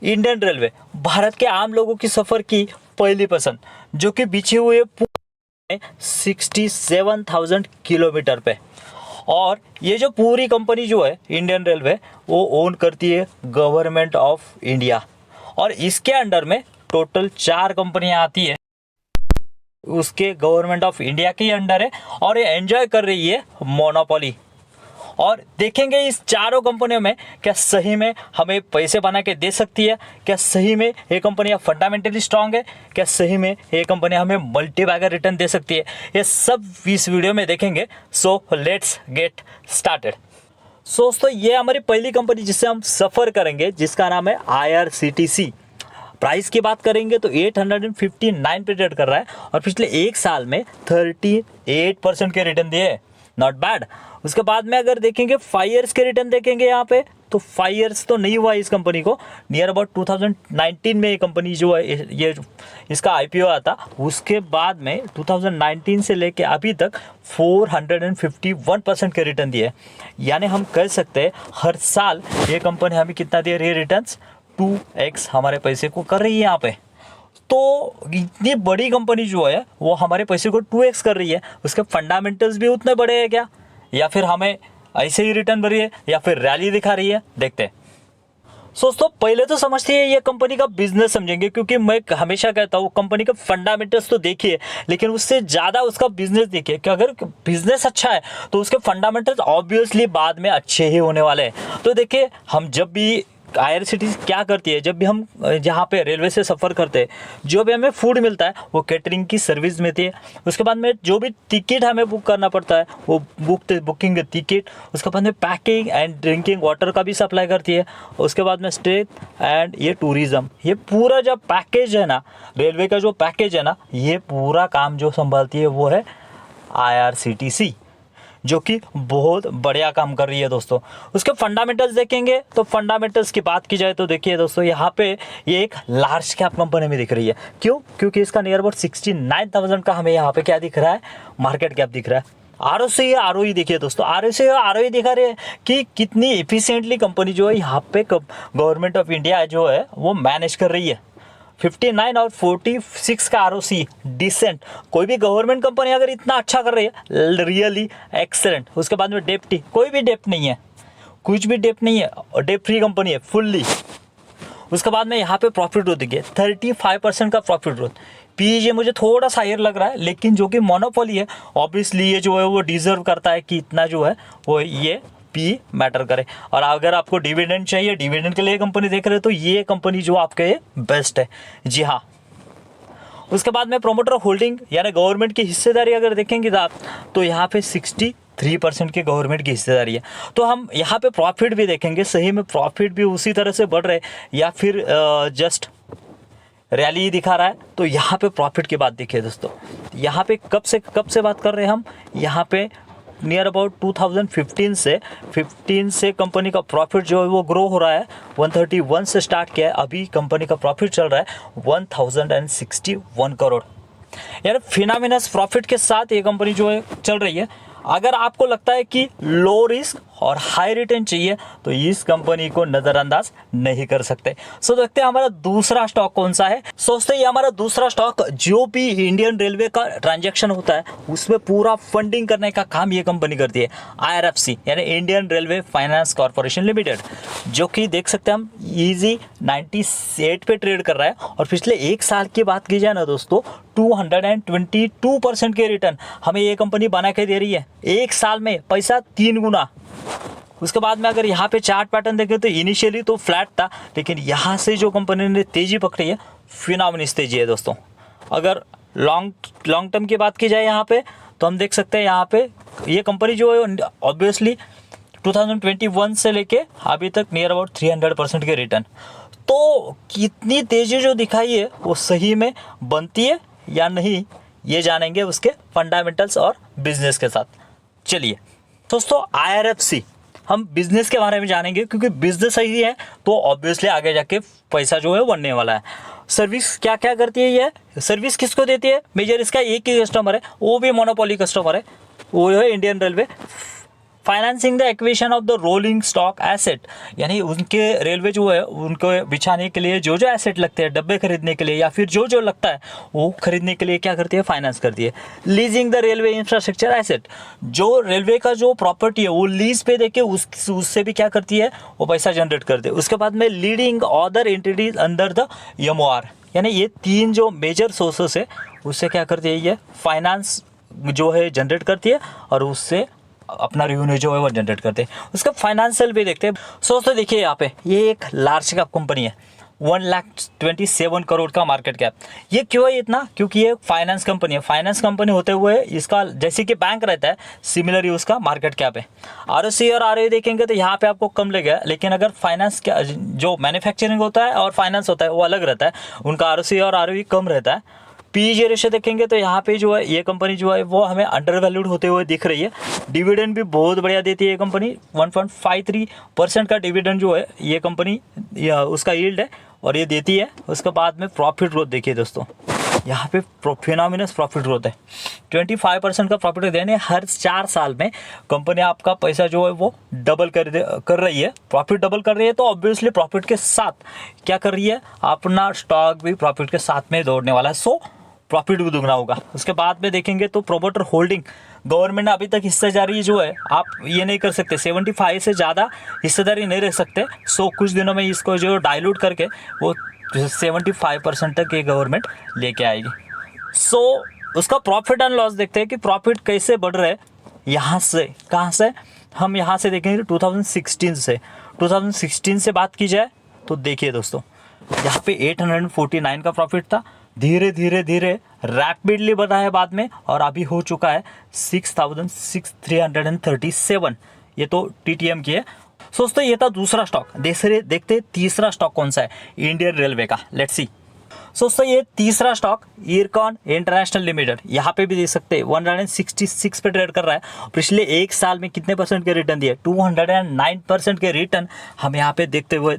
Indian railway Bharat के आम लोगों की सफ़र की पहली पसंद, जो कि बिछे हुए 67,000 किलोमीटर पे। और ये जो पूरी कंपनी जो है इंडियन रेलवे, वो ओन करती है गवर्नमेंट ऑफ इंडिया। और इसके अंडर में टोटल 4 कंपनियां आती है, उसके गवर्नमेंट ऑफ इंडिया के अंडर है, और ये एंजॉय कर रही है मोनोपोली। और देखेंगे इस चारों कंपनियों में क्या सही में हमें पैसे बना के दे सकती है, क्या सही में ये कंपनियां फंडामेंटली स्ट्रांग है, क्या सही में ये कंपनियां हमें मल्टीबैगर रिटर्न दे सकती है, ये सब इस वीडियो में देखेंगे। So let's get started. दोस्तों ये हमारी पहली कंपनी जिससे हम सफ़र करेंगे, जिसका नाम है IRCTC। प्राइस की बात करेंगे तो 859 पे ट्रेड कर रहा है, और पिछले एक साल में 38% के रिटर्न दिए, नॉट बैड। उसके बाद में अगर देखेंगे 5 ईयर्स के रिटर्न देखेंगे यहाँ पे, तो 5 ईयर्स तो नहीं हुआ इस कंपनी को। नियर अबाउट 2019 में ये कंपनी जो है, ये इसका IPO आया था। उसके बाद में 2019 से लेके अभी तक 451% के रिटर्न दिए। यानी हम कह सकते हैं हर साल ये कंपनी हमें कितना दे रही है रिटर्न्स, 2x हमारे पैसे को कर रही है यहाँ पे। तो इतनी बड़ी कंपनी जो है वो हमारे पैसे को 2x कर रही है, उसके फंडामेंटल्स भी उतने बड़े हैं क्या, या फिर हमें ऐसे ही रिटर्न भर रही है, या फिर रैली दिखा रही है, देखते हैं। दोस्तों पहले तो समझते हैं ये कंपनी का बिजनेस समझेंगे, क्योंकि मैं हमेशा कहता हूँ कंपनी का फंडामेंटल्स तो देखिए, लेकिन उससे ज़्यादा उसका बिजनेस देखिए कि अगर बिजनेस अच्छा है तो उसके फंडामेंटल्स ऑब्वियसली बाद में अच्छे ही होने वाले हैं। तो देखिए हम जब भी IRCTC क्या करती है, जब भी हम जहाँ पे रेलवे से सफ़र करते हैं, जो भी हमें फूड मिलता है वो कैटरिंग की सर्विस मिलती है। उसके बाद में जो भी टिकट हमें बुक करना पड़ता है वो बुकिंग टिकट। उसके बाद में पैकिंग एंड ड्रिंकिंग वाटर का भी सप्लाई करती है। उसके बाद में स्टे एंड ये टूरिज़्म, ये पूरा जब पैकेज है ना, रेलवे का जो पैकेज है ना, ये पूरा काम जो संभालती है वो है IRCTC, जो कि बहुत बढ़िया काम कर रही है दोस्तों। उसके फंडामेंटल्स देखेंगे तो फंडामेंटल्स की बात की जाए तो देखिए दोस्तों, यहाँ पे ये एक लार्ज कैप कंपनी में दिख रही है। क्यों? क्योंकि इसका नियर अबाउट 69,000 का हमें यहाँ पे क्या दिख रहा है, मार्केट कैप दिख रहा है। ROC ROE देखिए दोस्तों, ROC ROE दिखा रहे हैं कि कितनी एफिशिएंटली कंपनी जो है यहाँ पे गवर्नमेंट ऑफ इंडिया जो है वो मैनेज कर रही है। 59 और 46 का ROC डिसेंट। कोई भी गवर्नमेंट कंपनी अगर इतना अच्छा कर रही है, रियली एक्सेलेंट। उसके बाद में डेप्टी, कोई भी डेप्ट नहीं है, कुछ भी डेप्ट नहीं है, और डेप्ट फ्री कंपनी है फुल्ली। उसके बाद में यहाँ पे प्रॉफिट ग्रोथ देखिए, 35% का प्रॉफिट ग्रोथ। PE मुझे थोड़ा सा हायर लग रहा है, लेकिन जो कि मोनोपोली है ऑब्वियसली ये जो है वो डिजर्व करता है कि इतना जो है वो ये PE मैटर करे। और अगर आपको डिविडेंड चाहिए, डिविडेंड के लिए कंपनी देख रहे हो, तो ये कंपनी जो आपके बेस्ट है। जी हाँ। उसके बाद में प्रोमोटर होल्डिंग यानी गवर्नमेंट की हिस्सेदारी अगर देखेंगे आप, तो यहाँ पे 63% की गवर्नमेंट की हिस्सेदारी है। तो हम यहाँ पे प्रॉफिट भी देखेंगे, सही में प्रॉफिट भी उसी तरह से बढ़ रहे, या फिर जस्ट रैली दिखा रहा है। तो यहाँ पे प्रॉफिट की बात देखिए दोस्तों, यहाँ पे कब से बात कर रहे हैं हम, यहाँ पे नियर अबाउट 2015 से कंपनी का प्रॉफिट जो है वो ग्रो हो रहा है। 131 से स्टार्ट किया है, अभी कंपनी का प्रॉफिट चल रहा है 1061 करोड़। यार फिनोमिनस प्रॉफिट के साथ ये कंपनी जो है चल रही है। अगर आपको लगता है कि लो रिस्क और हाई रिटर्न चाहिए तो इस कंपनी को नज़रअंदाज नहीं कर सकते। सो देखते हैं हमारा दूसरा स्टॉक कौन सा है। सोचते ही हमारा दूसरा स्टॉक, जो भी इंडियन रेलवे का ट्रांजैक्शन होता है उसमें पूरा फंडिंग करने का काम ये कंपनी करती है, IRFC यानी Indian railway finance corporation limited, जो कि देख सकते हैं हम इजी 98 पे ट्रेड कर रहा है। और पिछले एक साल की बात की जाए ना दोस्तों, 222% के रिटर्न हमें ये कंपनी बना के दे रही है एक साल में, पैसा 3 गुना। उसके बाद में अगर यहाँ पे चार्ट पैटर्न देखें तो इनिशियली तो फ्लैट था, लेकिन यहाँ से जो कंपनी ने तेज़ी पकड़ी है, फिनोमिनस तेज़ी है दोस्तों। अगर लॉन्ग टर्म की बात की जाए यहाँ पे, तो हम देख सकते हैं यहाँ पे ये कंपनी जो है ऑब्वियसली 2021 से लेके अभी तक नियर अबाउट 300% के रिटर्न। तो कितनी तेज़ी जो दिखाई है वो सही में बनती है या नहीं, ये जानेंगे उसके फंडामेंटल्स और बिजनेस के साथ। चलिए दोस्तों, IRFC हम बिजनेस के बारे में जानेंगे, क्योंकि बिजनेस सही है तो ऑब्वियसली आगे जाके पैसा जो है बनने वाला है। सर्विस क्या क्या करती है, ये सर्विस किसको देती है, मेजर इसका एक ही कस्टमर है, वो भी मोनोपोली कस्टमर है, वो है Indian railway financing the acquisition of the rolling stock asset, यानी उनके रेलवे जो है उनको बिछाने के लिए जो जो एसेट लगते हैं, डब्बे खरीदने के लिए या फिर जो जो लगता है वो खरीदने के लिए क्या करती है, फाइनेंस करती है। Leasing the railway infrastructure asset, जो रेलवे का जो प्रॉपर्टी है वो लीज पे देके उससे भी क्या करती है, वो पैसा जनरेट करती है। उसके बाद में leading other entities under the MoR, यानी ये 3 जो मेजर सोर्सेस है उससे क्या करती है, ये फाइनेंस जो है जनरेट करती है और उससे अपना रेवेन्यू जो है वो जनरेट करते हैं। उसका फाइनेंशियल भी देखते हैं। दोस्तों देखिए यहाँ पे ये एक लार्ज कैप कंपनी है, 1,27 करोड़ का मार्केट कैप। ये क्यों है इतना, क्योंकि ये फाइनेंस कंपनी है। फाइनेंस कंपनी होते हुए इसका जैसे कि बैंक रहता है, सिमिलरली उसका मार्केट कैप है। आरओसी और आरओई देखेंगे तो यहाँ पे आपको कम लगेगा, लेकिन अगर फाइनेंस का जो मैन्युफैक्चरिंग होता है और फाइनेंस होता है वो अलग रहता है, उनका आरओसी और आरओई कम रहता है। पीई रेशियो देखेंगे तो यहाँ पे जो है ये कंपनी जो है वो हमें अंडर वैल्यूड होते हुए दिख रही है। डिविडेंड भी बहुत बढ़िया देती है ये कंपनी, 1.53% का डिविडेंड जो है ये कंपनी उसका यील्ड है और ये देती है। उसके बाद में प्रॉफिट ग्रोथ देखिए दोस्तों, यहाँ पे फिनोमिनस प्रॉफिट ग्रोथ है, 25% का प्रॉफिट देने हर 4 साल में कंपनी आपका पैसा जो है वो डबल कर रही है, प्रॉफिट डबल कर रही है। तो ऑब्वियसली प्रॉफिट के साथ क्या कर रही है, अपना स्टॉक भी प्रॉफिट के साथ में दौड़ने वाला है, सो प्रॉफिट भी दुगना होगा। उसके बाद में देखेंगे तो प्रोमोटर होल्डिंग, गवर्नमेंट ने अभी तक हिस्सेदारी जो है आप ये नहीं कर सकते, 75 से ज़्यादा हिस्सेदारी नहीं रख सकते। सो कुछ दिनों में इसको जो डाइल्यूट करके वो 75% तक ये गवर्नमेंट लेके आएगी। सो उसका प्रॉफिट एंड लॉस देखते हैं कि प्रॉफिट कैसे बढ़ रहा है। यहाँ से कहाँ से हम यहाँ से देखेंगे 2016 से बात की जाए तो देखिए दोस्तों, यहाँ पे 849 का प्रॉफिट था, धीरे धीरे रैपिडली बढ़ा है बाद में और अभी हो चुका है 6,337। ये तो टीटीएम की है। दोस्तों ये था दूसरा स्टॉक। देखते तीसरा स्टॉक कौन सा है, इंडियन रेलवे का। Let's see. दोस्तों ये तीसरा स्टॉक इरकॉन इंटरनेशनल लिमिटेड, यहाँ पे भी देख सकते हैं 166 पे ट्रेड कर रहा है। पिछले 1 साल में कितने % के रिटर्न दिए, 209% के रिटर्न हम यहाँ पे देते हुए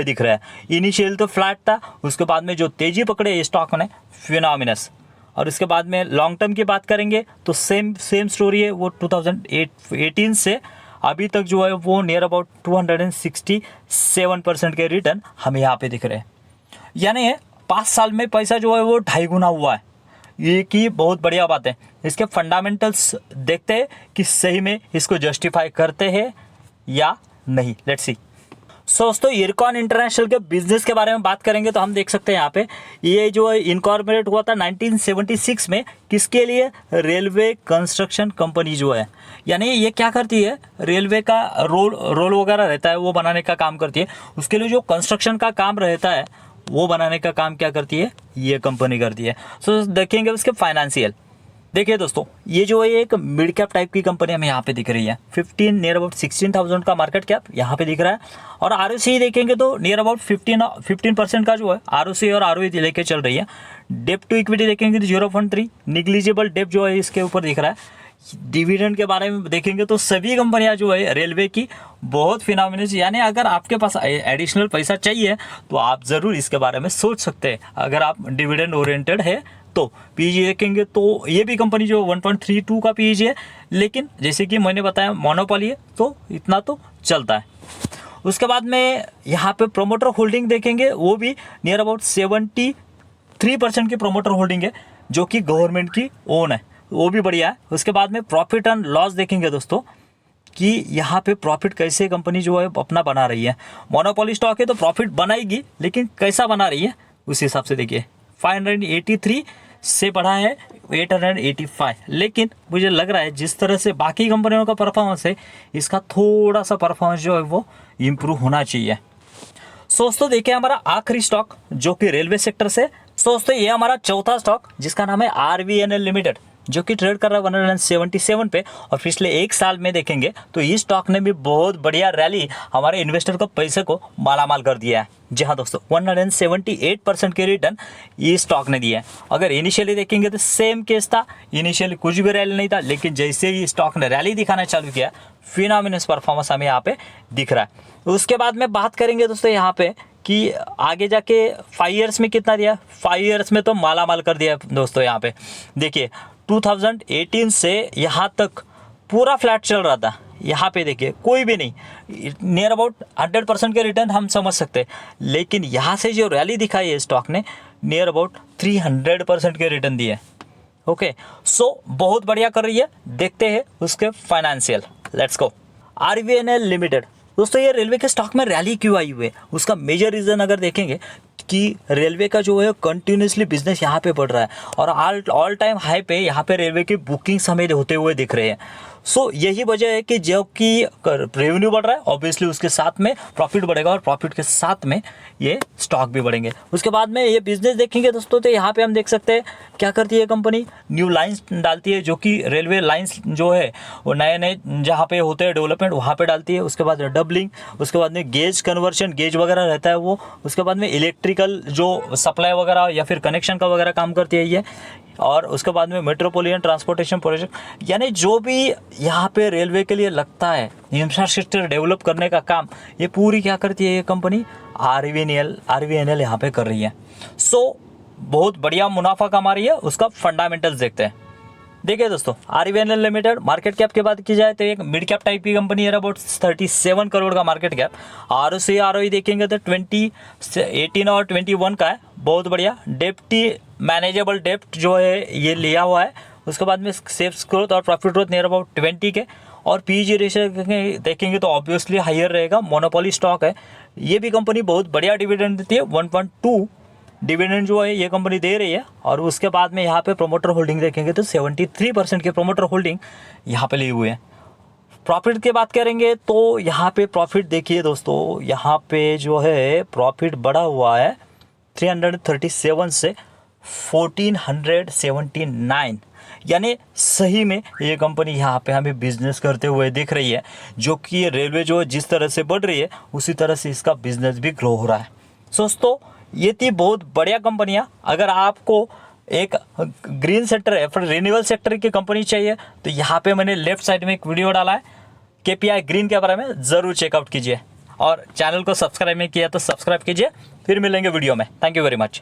दिख रहा है। इनिशियल तो फ्लैट था, उसके बाद में जो तेजी पकड़े इस स्टॉक ने, फिनोमिनस। और उसके बाद में लॉन्ग टर्म की बात करेंगे तो सेम स्टोरी है। वो 2018 से अभी तक जो है वो नियर अबाउट 267% के रिटर्न हमें यहाँ पे दिख रहे हैं। यानी 5 साल में पैसा जो है वो 2.5 गुना हुआ है। ये की बहुत बढ़िया बात है। इसके फंडामेंटल्स देखते हैं कि सही में इसको जस्टिफाई करते हैं या नहीं। Let's see. दोस्तों इरकॉन इंटरनेशनल के बिजनेस के बारे में बात करेंगे तो हम देख सकते हैं यहाँ पे ये जो इनकॉर्पोरेट हुआ था 1976 में, किसके लिए, रेलवे कंस्ट्रक्शन कंपनी जो है। यानी ये क्या करती है, रेलवे का रोल वगैरह रहता है वो बनाने का काम करती है। उसके लिए जो कंस्ट्रक्शन का काम रहता है वो बनाने का काम क्या करती है, ये कंपनी करती है। सो देखेंगे उसके फाइनेंशियल। देखिए दोस्तों ये जो है एक मिड कैप टाइप की कंपनी हमें यहाँ पे दिख रही है। नियर अबाउट 16,000 का मार्केट कैप यहाँ पे दिख रहा है। और आरओसी देखेंगे तो नियर अबाउट 15% का जो है आरओसी और आरओई लेके चल रही है। डेप्ट टू इक्विटी देखेंगे तो 0.3, निग्लिजिबल डेप्ट जो है इसके ऊपर दिख रहा है। डिविडेंड के बारे में देखेंगे तो सभी कंपनियां जो है रेलवे की बहुत फिनोमिनल, यानी अगर आपके पास एडिशनल पैसा चाहिए तो आप ज़रूर इसके बारे में सोच सकते हैं अगर आप डिविडेंड ओरिएंटेड है तो। पीजी देखेंगे तो ये भी कंपनी जो 1.32 का पीजी है, लेकिन जैसे कि मैंने बताया मोनोपोली है तो इतना तो चलता है। उसके बाद में यहाँ पे प्रोमोटर होल्डिंग देखेंगे, वो भी नियर अबाउट 73% की प्रोमोटर होल्डिंग है जो कि गवर्नमेंट की ओन है, वो भी बढ़िया है। उसके बाद में प्रॉफिट एंड लॉस देखेंगे दोस्तों कि यहाँ पे प्रॉफिट कैसे कंपनी जो है अपना बना रही है। मोनोपोली स्टॉक है तो प्रॉफिट बनाएगी, लेकिन कैसा बना रही है उस हिसाब से देखिए। 583 से बढ़ा है 885, लेकिन मुझे लग रहा है जिस तरह से बाकी कंपनियों का परफॉर्मेंस है इसका थोड़ा सा परफॉर्मेंस जो है वो इम्प्रूव होना चाहिए। दोस्तों देखिए हमारा आखिरी स्टॉक जो कि रेलवे सेक्टर से। दोस्तों ये हमारा चौथा स्टॉक जिसका नाम है RVNL लिमिटेड, जो कि ट्रेड कर रहा है 177 पे। और पिछले 1 साल में देखेंगे तो इस स्टॉक ने भी बहुत बढ़िया रैली हमारे इन्वेस्टर को पैसे को मालामाल कर दिया है। जी हाँ दोस्तों 178% के रिटर्न ये स्टॉक ने दिया है। अगर इनिशियली देखेंगे तो सेम केस था, इनिशियली कुछ भी रैली नहीं था, लेकिन जैसे ही स्टॉक ने रैली दिखाना चालू किया फिनोमिनल परफॉर्मेंस हमें यहाँ पे दिख रहा है। उसके बाद में बात करेंगे दोस्तों यहाँ पे कि आगे जाके 5 ईयर्स में कितना दिया। 5 ईयर्स में तो मालामाल कर दिया दोस्तों। यहाँ पे देखिए 2018 से यहाँ तक पूरा फ्लैट चल रहा था, यहाँ पे देखिए कोई भी नहीं, नियर अबाउट 100% के रिटर्न हम समझ सकते हैं, लेकिन यहाँ से जो रैली दिखाई है स्टॉक ने नियर अबाउट 300% के रिटर्न दिए। ओके, सो बहुत बढ़िया कर रही है। देखते हैं उसके financial, let's go. RVNL limited दोस्तों, ये रेलवे के स्टॉक में रैली क्यों आई हुई है, उसका मेजर रीज़न अगर देखेंगे कि रेलवे का जो है कंटिन्यूसली बिजनेस यहाँ पे बढ़ रहा है और ऑल टाइम हाई पे यहाँ पे रेलवे की बुकिंग्स हमें होते हुए दिख रहे हैं। सो यही वजह है कि जो कि रेवेन्यू बढ़ रहा है, ऑब्वियसली उसके साथ में प्रॉफिट बढ़ेगा और प्रॉफिट के साथ में ये स्टॉक भी बढ़ेंगे। उसके बाद में ये बिजनेस देखेंगे दोस्तों, तो यहाँ पे हम देख सकते हैं क्या करती है कंपनी, न्यू लाइंस डालती है, जो कि रेलवे लाइंस जो है वो नए नए जहाँ पे होते हैं डेवलपमेंट वहाँ पे डालती है। उसके बाद डबलिंग, उसके बाद में गेज कन्वर्शन, गेज वगैरह रहता है वो, उसके बाद में इलेक्ट्रिकल जो सप्लाई वगैरह या फिर कनेक्शन का वगैरह काम करती है ये, और उसके बाद में मेट्रोपोलिटन ट्रांसपोर्टेशन प्रोजेक्ट, यानी जो भी यहाँ पे रेलवे के लिए लगता है इंफ्रास्ट्रक्चर डेवलप करने का काम, ये पूरी क्या करती है ये कंपनी, RVNL यहाँ पे कर रही है। सो बहुत बढ़िया मुनाफा कमा रही है। उसका फंडामेंटल्स देखते हैं। देखिए दोस्तों, RVNL लिमिटेड मार्केट कैप की बात की जाए तो एक मिड कैप टाइप की कंपनी है, अबाउट 37 करोड़ का मार्केट कैप। ROC ROE देखेंगे तो 18 और 21 का है, बहुत बढ़िया। डेप्टी मैनेजेबल डेप्ट जो है ये लिया हुआ है। उसके बाद में सेल्स ग्रोथ और प्रॉफिट ग्रोथ नियर अबाउट 20 के, और PEG रेशियो देखेंगे तो ऑब्वियसली हायर रहेगा, मोनोपोली स्टॉक है। ये भी कंपनी बहुत बढ़िया डिविडेंड देती है, 1.2 डिविडेंड जो है ये कंपनी दे रही है। और उसके बाद में यहाँ पे प्रोमोटर होल्डिंग देखेंगे तो 73% के प्रोमोटर होल्डिंग यहाँ पे लिए हुए हैं। प्रॉफिट की बात करेंगे तो यहाँ पे प्रॉफिट देखिए दोस्तों, यहाँ पे जो है प्रॉफिट बढ़ा हुआ है 337 से 1479, यानी सही में ये कंपनी यहाँ पे हमें बिजनेस करते हुए दिख रही है, जो कि रेलवे जो जिस तरह से बढ़ रही है उसी तरह से इसका बिजनेस भी ग्रो हो रहा है। दोस्तों ये थी बहुत बढ़िया कंपनियाँ। अगर आपको एक ग्रीन सेक्टर या फिर रिन्यूएबल सेक्टर की कंपनी चाहिए तो यहाँ पे मैंने लेफ्ट साइड में एक वीडियो डाला है KPI ग्रीन के बारे में, ज़रूर चेकआउट कीजिए। और चैनल को सब्सक्राइब नहीं किया तो सब्सक्राइब कीजिए। फिर मिलेंगे वीडियो में। Thank you very much.